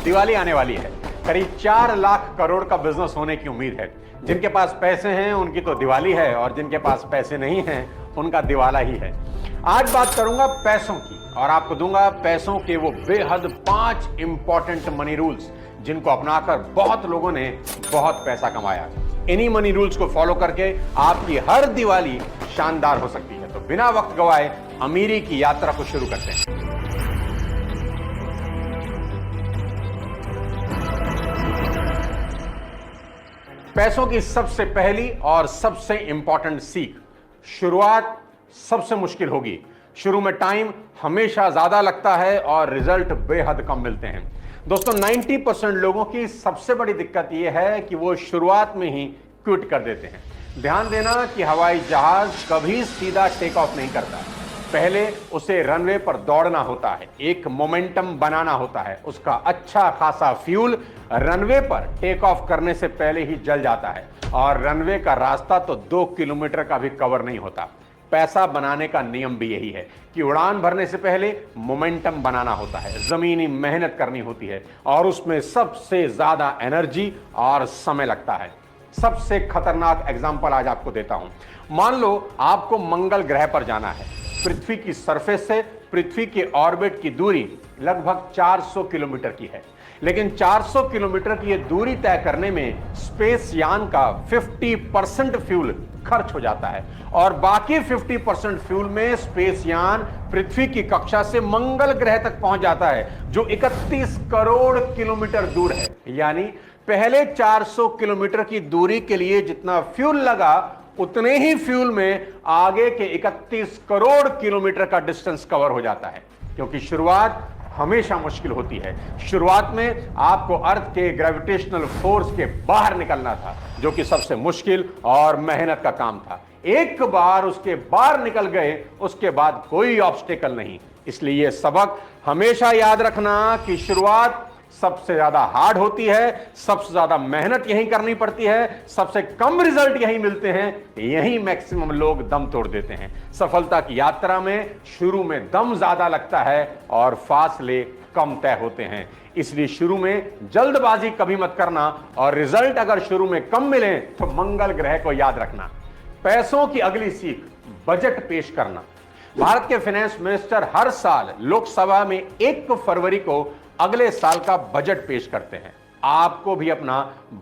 दिवाली आने वाली है। करीब 4 लाख करोड़ का बिजनेस होने की उम्मीद है। जिनके पास पैसे हैं उनकी तो दिवाली है, और जिनके पास पैसे नहीं हैं उनका दिवाला ही है। आज बात करूंगा पैसों की, और आपको दूंगा पैसों के वो बेहद 5 इंपॉर्टेंट मनी रूल्स जिनको अपनाकर बहुत लोगों ने बहुत पैसा कमाया। इन्हीं मनी रूल्स को फॉलो करके आपकी हर दिवाली शानदार हो सकती है। तो बिना वक्त गवाए अमीरी की यात्रा को शुरू करते हैं। पैसों की सबसे पहली और सबसे इंपॉर्टेंट सीख, शुरुआत सबसे मुश्किल होगी। शुरू में टाइम हमेशा ज्यादा लगता है और रिजल्ट बेहद कम मिलते हैं। दोस्तों 90% लोगों की सबसे बड़ी दिक्कत यह है कि वो शुरुआत में ही क्विट कर देते हैं। ध्यान देना कि हवाई जहाज कभी सीधा टेक ऑफ नहीं करता। पहले उसे रनवे पर दौड़ना होता है, एक मोमेंटम बनाना होता है, उसका अच्छा खासा फ्यूल रनवे पर टेक ऑफ करने से पहले ही जल जाता है, और रनवे का रास्ता तो 2 किलोमीटर का भी कवर नहीं होता। पैसा बनाने का नियम भी यही है कि उड़ान भरने से पहले मोमेंटम बनाना होता है, जमीनी मेहनत करनी होती है, और उसमें सबसे ज्यादा एनर्जी और समय लगता है। सबसे खतरनाक एग्जाम्पल आज आपको देता हूं। मान लो आपको मंगल ग्रह पर जाना है। पृथ्वी की सरफेस से पृथ्वी के ऑर्बिट की दूरी लगभग 400 किलोमीटर की है, लेकिन 400 किलोमीटर की यह दूरी तय करने में स्पेस यान का 50% फ्यूल खर्च हो जाता है, और बाकी 50% फ्यूल में स्पेस यान पृथ्वी की कक्षा से मंगल ग्रह तक पहुंच जाता है, जो 31 करोड़ किलोमीटर दूर है। यानी पहले 400 किलोमीटर की दूरी के लिए जितना फ्यूल लगा, उतने ही फ्यूल में आगे के 31 करोड़ किलोमीटर का डिस्टेंस कवर हो जाता है। क्योंकि शुरुआत हमेशा मुश्किल होती है। शुरुआत में आपको अर्थ के ग्रेविटेशनल फोर्स के बाहर निकलना था, जो कि सबसे मुश्किल और मेहनत का काम था। एक बार उसके बाहर निकल गए, उसके बाद कोई ऑब्स्टेकल नहीं। इसलिए यह सबक हमेशा याद रखना कि शुरुआत सबसे ज्यादा हार्ड होती है, सबसे ज्यादा मेहनत यहीं करनी पड़ती है, सबसे कम रिजल्ट यहीं मिलते हैं, यहीं मैक्सिमम लोग दम तोड़ देते हैं। सफलता की यात्रा में शुरू में दम ज्यादा लगता है और फासले कम तय होते हैं। इसलिए शुरू में जल्दबाजी कभी मत करना, और रिजल्ट अगर शुरू में कम मिले तो मंगल ग्रह को याद रखना। पैसों की अगली सीख, बजट पेश करना। भारत के फाइनेंस मिनिस्टर हर साल लोकसभा में 1 फरवरी को अगले साल का बजट पेश करते हैं। आपको भी अपना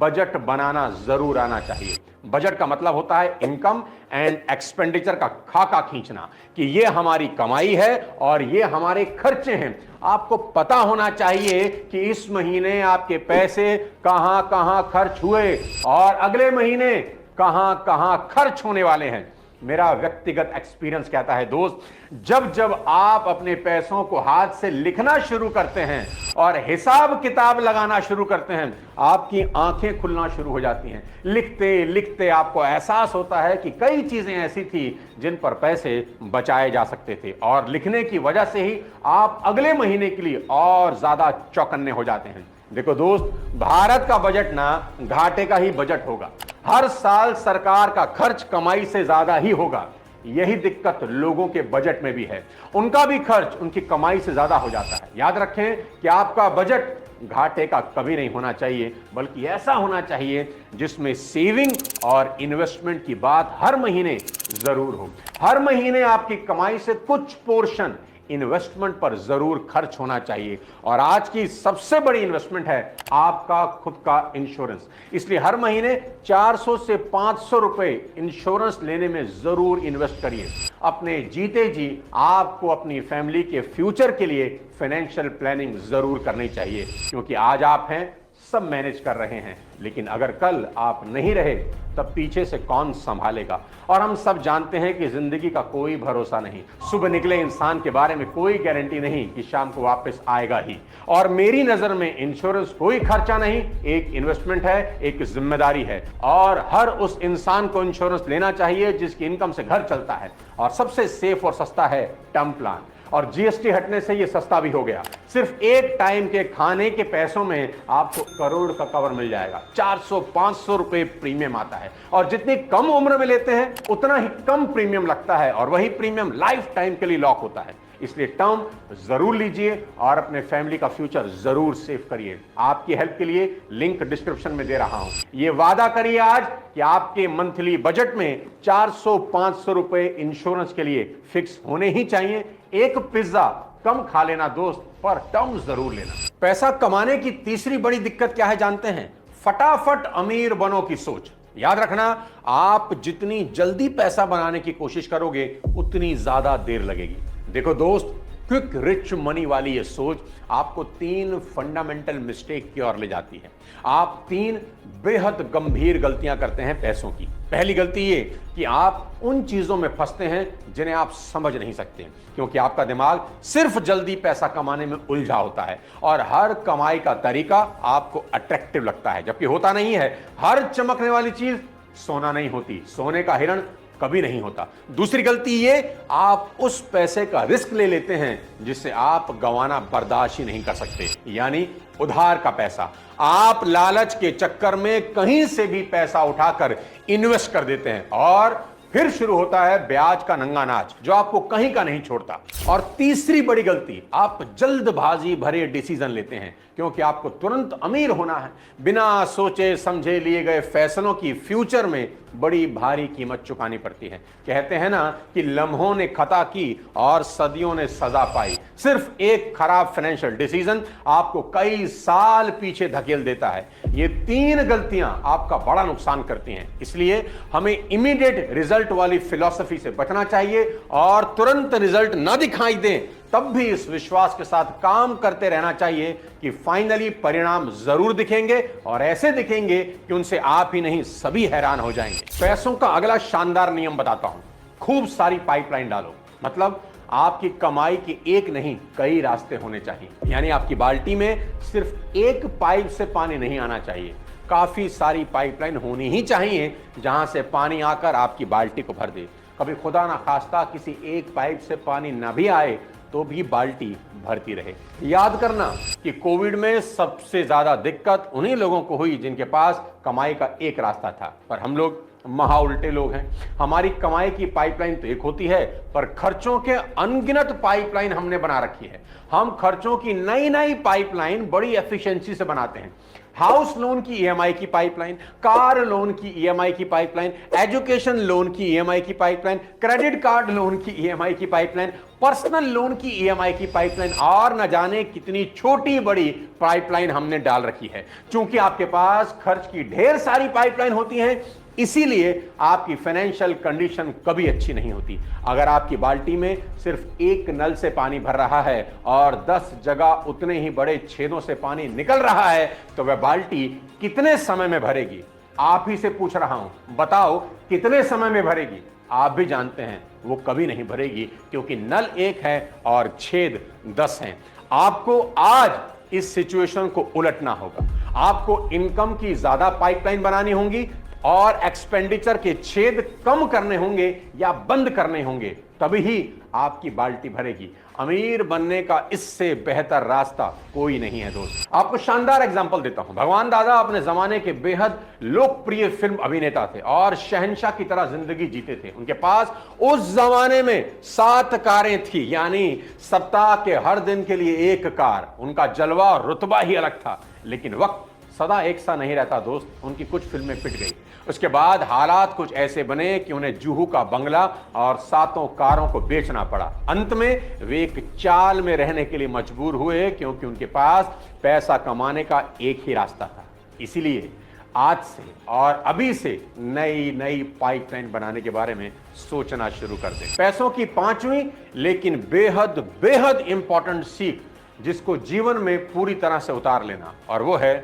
बजट बनाना जरूर आना चाहिए। बजट का मतलब होता है इनकम एंड एक्सपेंडिचर का खाका खींचना, कि ये हमारी कमाई है और ये हमारे खर्चे हैं। आपको पता होना चाहिए कि इस महीने आपके पैसे कहां कहां खर्च हुए और अगले महीने कहां कहां खर्च होने वाले हैं। मेरा व्यक्तिगत एक्सपीरियंस कहता है दोस्त, जब जब आप अपने पैसों को हाथ से लिखना शुरू करते हैं और हिसाब किताब लगाना शुरू करते हैं, आपकी आंखें खुलना शुरू हो जाती हैं। लिखते लिखते आपको एहसास होता है कि कई चीजें ऐसी थी जिन पर पैसे बचाए जा सकते थे, और लिखने की वजह से ही आप अगले महीने के लिए और ज्यादा चौकन्ने हो जाते हैं। देखो दोस्त, भारत का बजट ना घाटे का ही बजट होगा। हर साल सरकार का खर्च कमाई से ज्यादा ही होगा। यही दिक्कत लोगों के बजट में भी है, उनका भी खर्च उनकी कमाई से ज्यादा हो जाता है। याद रखें कि आपका बजट घाटे का कभी नहीं होना चाहिए, बल्कि ऐसा होना चाहिए जिसमें सेविंग और इन्वेस्टमेंट की बात हर महीने जरूर हो। हर महीने आपकी कमाई से कुछ पोर्शन इन्वेस्टमेंट पर जरूर खर्च होना चाहिए, और आज की सबसे बड़ी इन्वेस्टमेंट है आपका खुद का इंश्योरेंस। इसलिए हर महीने 400 से 500 रुपए इंश्योरेंस लेने में जरूर इन्वेस्ट करिए। अपने जीते जी आपको अपनी फैमिली के फ्यूचर के लिए फाइनेंशियल प्लानिंग जरूर करनी चाहिए, क्योंकि आज आप हैं, सब मैनेज कर रहे हैं, लेकिन अगर कल आप नहीं रहे तब पीछे से कौन संभालेगा। और हम सब जानते हैं कि जिंदगी का कोई भरोसा नहीं। सुबह निकले इंसान के बारे में कोई गारंटी नहीं कि शाम को वापस आएगा ही। और मेरी नजर में इंश्योरेंस कोई खर्चा नहीं, एक इन्वेस्टमेंट है, एक जिम्मेदारी है, और हर उस इंसान को इंश्योरेंस लेना चाहिए जिसकी इनकम से घर चलता है। और सबसे सेफ और सस्ता है टर्म प्लान, और जीएसटी हटने से ये सस्ता भी हो गया। सिर्फ एक टाइम के खाने के पैसों में आपको करोड़ का कवर मिल जाएगा। 400-500 रुपए प्रीमियम आता है, और जितनी कम उम्र में लेते हैं उतना ही कम प्रीमियम लगता है, और वही प्रीमियम लाइफ टाइम के लिए लॉक होता है। इसलिए टर्म जरूर लीजिए और अपने फैमिली का फ्यूचर जरूर सेव करिए। आपकी हेल्प के लिए लिंक डिस्क्रिप्शन में दे रहा हूं। ये वादा करिए आज कि आपके मंथली बजट में 400-500 रुपए इंश्योरेंस के लिए फिक्स होने ही चाहिए। एक पिज्जा कम खा लेना दोस्त, पर टर्म जरूर लेना। पैसा कमाने की तीसरी बड़ी दिक्कत क्या है जानते हैं? फटाफट अमीर बनो की सोच। याद रखना, आप जितनी जल्दी पैसा बनाने की कोशिश करोगे उतनी ज्यादा देर लगेगी। देखो दोस्त, क्विक रिच मनी वाली ये सोच आपको 3 फंडामेंटल मिस्टेक की ओर ले जाती है। आप 3 बेहद गंभीर गलतियां करते हैं पैसों की। पहली गलती ये कि आप उन चीजों में फंसते हैं जिन्हें आप समझ नहीं सकते, क्योंकि आपका दिमाग सिर्फ जल्दी पैसा कमाने में उलझा होता है और हर कमाई का तरीका आपको अट्रैक्टिव लगता है, जबकि होता नहीं है। हर चमकने वाली चीज सोना नहीं होती, सोने का हिरण कभी नहीं होता। दूसरी गलती ये, आप उस पैसे का रिस्क ले लेते हैं जिसे आप गंवाना बर्दाश्त ही नहीं कर सकते, यानी उधार का पैसा। आप लालच के चक्कर में कहीं से भी पैसा उठाकर इन्वेस्ट कर देते हैं और फिर शुरू होता है ब्याज का नंगा नाच, जो आपको कहीं का नहीं छोड़ता। और तीसरी बड़ी गलती, आप जल्दबाजी भरे डिसीजन लेते हैं क्योंकि आपको तुरंत अमीर होना है। बिना सोचे समझे लिए गए फैसलों की फ्यूचर में बड़ी भारी कीमत चुकानी पड़ती है। कहते हैं ना कि लम्हों ने खता की और सदियों ने सजा पाई। सिर्फ एक खराब फाइनेंशियल डिसीजन आपको कई साल पीछे धकेल देता है। ये 3 गलतियां आपका बड़ा नुकसान करती हैं। इसलिए हमें इमीडिएट रिजल्ट वाली फिलॉसफी से बचना चाहिए और तुरंत रिजल्ट न दिखाई दें तब भी इस विश्वास के साथ काम करते रहना चाहिए कि फाइनली परिणाम जरूर दिखेंगे और ऐसे दिखेंगे कि उनसे आप ही नहीं सभी हैरान हो जाएंगे। पैसों का अगला शानदार नियम बताता हूं। खूब सारी पाइपलाइन डालो, मतलब आपकी कमाई के एक नहीं कई रास्ते होने चाहिए। यानी आपकी बाल्टी में सिर्फ एक पाइप से पानी नहीं आना चाहिए, काफी सारी पाइपलाइन होनी ही चाहिए जहां से पानी आकर आपकी बाल्टी को भर दे। कभी खुदा ना खास्ता किसी एक पाइप से पानी ना भी आए तो भी बाल्टी भरती रहे। याद करना कि कोविड में सबसे ज्यादा दिक्कत उन्हीं लोगों को हुई जिनके पास कमाई का एक रास्ता था, पर हम लोग महा उल्टे लोग हैं। हमारी कमाई की पाइपलाइन तो एक होती है, पर खर्चों के अनगिनत पाइपलाइन हमने बना रखी है। हम खर्चों की नई नई पाइपलाइन बड़ी एफिशिएंसी से बनाते हैं। हाउस लोन की ईएमआई की पाइपलाइन, कार लोन की ईएमआई की पाइपलाइन, एजुकेशन लोन की ईएमआई की पाइपलाइन, क्रेडिट कार्ड लोन की ईएमआई की पाइपलाइन, पर्सनल लोन की ईएमआई की पाइपलाइन और न जाने कितनी छोटी बड़ी पाइपलाइन हमने डाल रखी है। क्योंकि आपके पास खर्च की ढेर सारी पाइपलाइन होती हैं, इसीलिए आपकी फाइनेंशियल कंडीशन कभी अच्छी नहीं होती। अगर आपकी बाल्टी में सिर्फ एक नल से पानी भर रहा है और 10 जगह उतने ही बड़े छेदों से पानी निकल रहा है तो वह बाल्टी कितने समय में भरेगी? आप ही से पूछ रहा हूं, बताओ कितने समय में भरेगी? आप भी जानते हैं वो कभी नहीं भरेगी, क्योंकि नल एक है और छेद 10 हैं। आपको आज इस सिचुएशन को उलटना होगा। आपको इनकम की ज्यादा पाइपलाइन बनानी होगी और एक्सपेंडिचर के छेद कम करने होंगे या बंद करने होंगे, तभी ही आपकी बाल्टी भरेगी। अमीर बनने का इससे बेहतर रास्ता कोई नहीं है दोस्त। आपको शानदार एग्जांपल देता हूं। भगवान दादा अपने जमाने के बेहद लोकप्रिय फिल्म अभिनेता थे और शहंशाह की तरह जिंदगी जीते थे। उनके पास उस जमाने में 7 कारें थी, यानी सप्ताह के हर दिन के लिए एक कार। उनका जलवा और रुतबा ही अलग था। लेकिन वक्त सदा एक सा नहीं रहता दोस्त। उनकी कुछ फिल्में पिट गई। उसके बाद हालात कुछ ऐसे बने कि उन्हें जुहू का बंगला और 7 कारों को बेचना पड़ा। अंत में वे एक चाल में रहने के लिए मजबूर हुए, क्योंकि उनके पास पैसा कमाने का एक ही रास्ता था। इसीलिए आज से और अभी से नई नई पाइपलाइन बनाने के बारे में सोचना शुरू कर दें। पैसों की 5वीं लेकिन बेहद बेहद इंपॉर्टेंट सीख, जिसको जीवन में पूरी तरह से उतार लेना, और वो है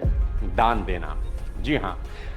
दान देना। जी हां,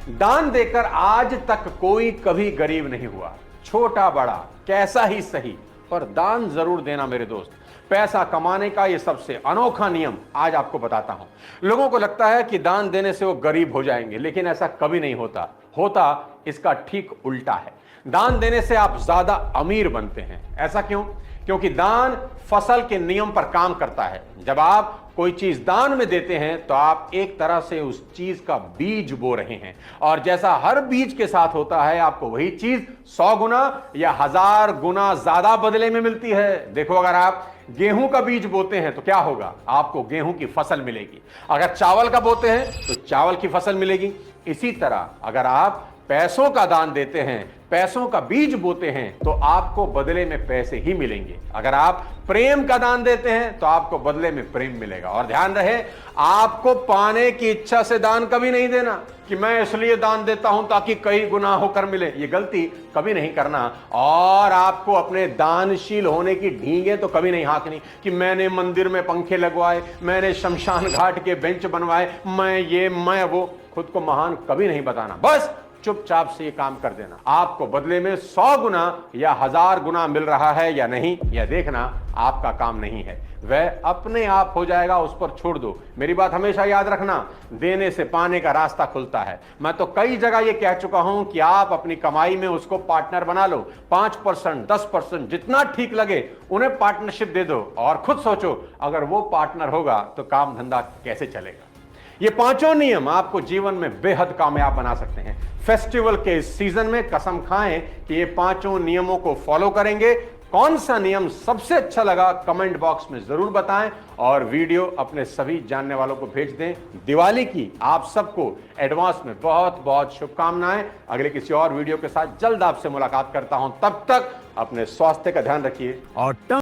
दान देकर आज तक कोई कभी गरीब नहीं हुआ। छोटा बड़ा कैसा ही सही, पर दान जरूर देना मेरे दोस्त। पैसा कमाने का ये सबसे अनोखा नियम आज आपको बताता हूं। लोगों को लगता है कि दान देने से वो गरीब हो जाएंगे, लेकिन ऐसा कभी नहीं होता इसका ठीक उल्टा है। दान देने से आप ज्यादा अमीर बनते हैं। ऐसा क्यों? क्योंकि दान फसल के नियम पर काम करता है। जब आप कोई चीज दान में देते हैं तो आप एक तरह से उस चीज का बीज बो रहे हैं, और जैसा हर बीज के साथ होता है आपको वही चीज 100 गुना या 1000 गुना ज्यादा बदले में मिलती है। देखो, अगर आप गेहूं का बीज बोते हैं तो क्या होगा, आपको गेहूं की फसल मिलेगी। अगर चावल का बोते हैं तो चावल की फसल मिलेगी। इसी तरह अगर आप पैसों का दान देते हैं, पैसों का बीज बोते हैं, तो आपको बदले में पैसे ही मिलेंगे। अगर आप प्रेम का दान देते हैं तो आपको बदले में प्रेम मिलेगा। और ध्यान रहे, आपको पाने की इच्छा से दान कभी नहीं देना कि मैं इसलिए दान देता हूं ताकि कई गुना होकर मिले। ये गलती कभी नहीं करना। और आपको अपने दानशील होने की ढींगे तो कभी नहीं हाँकनी कि मैंने मंदिर में पंखे लगवाए, मैंने शमशान घाट के बेंच बनवाए, मैं वो। खुद को महान कभी नहीं बताना, बस चुपचाप से ये काम कर देना। आपको बदले में 100 गुना या 1000 गुना मिल रहा है या नहीं, यह देखना आपका काम नहीं है, वह अपने आप हो जाएगा, उस पर छोड़ दो। मेरी बात हमेशा याद रखना, देने से पाने का रास्ता खुलता है। मैं तो कई जगह ये कह चुका हूं कि आप अपनी कमाई में उसको पार्टनर बना लो। 5%, 10%, जितना ठीक लगे उन्हें पार्टनरशिप दे दो, और खुद सोचो अगर वो पार्टनर होगा तो काम धंधा कैसे चलेगा। ये 5 नियम आपको जीवन में बेहद कामयाब बना सकते हैं। फेस्टिवल के इस सीजन में कसम खाएं कि ये 5 नियमों को फॉलो करेंगे। कौन सा नियम सबसे अच्छा लगा कमेंट बॉक्स में जरूर बताएं, और वीडियो अपने सभी जानने वालों को भेज दें। दिवाली की आप सबको एडवांस में बहुत बहुत शुभकामनाएं। अगले किसी और वीडियो के साथ जल्द आपसे मुलाकात करता हूं, तब तक अपने स्वास्थ्य का ध्यान रखिए और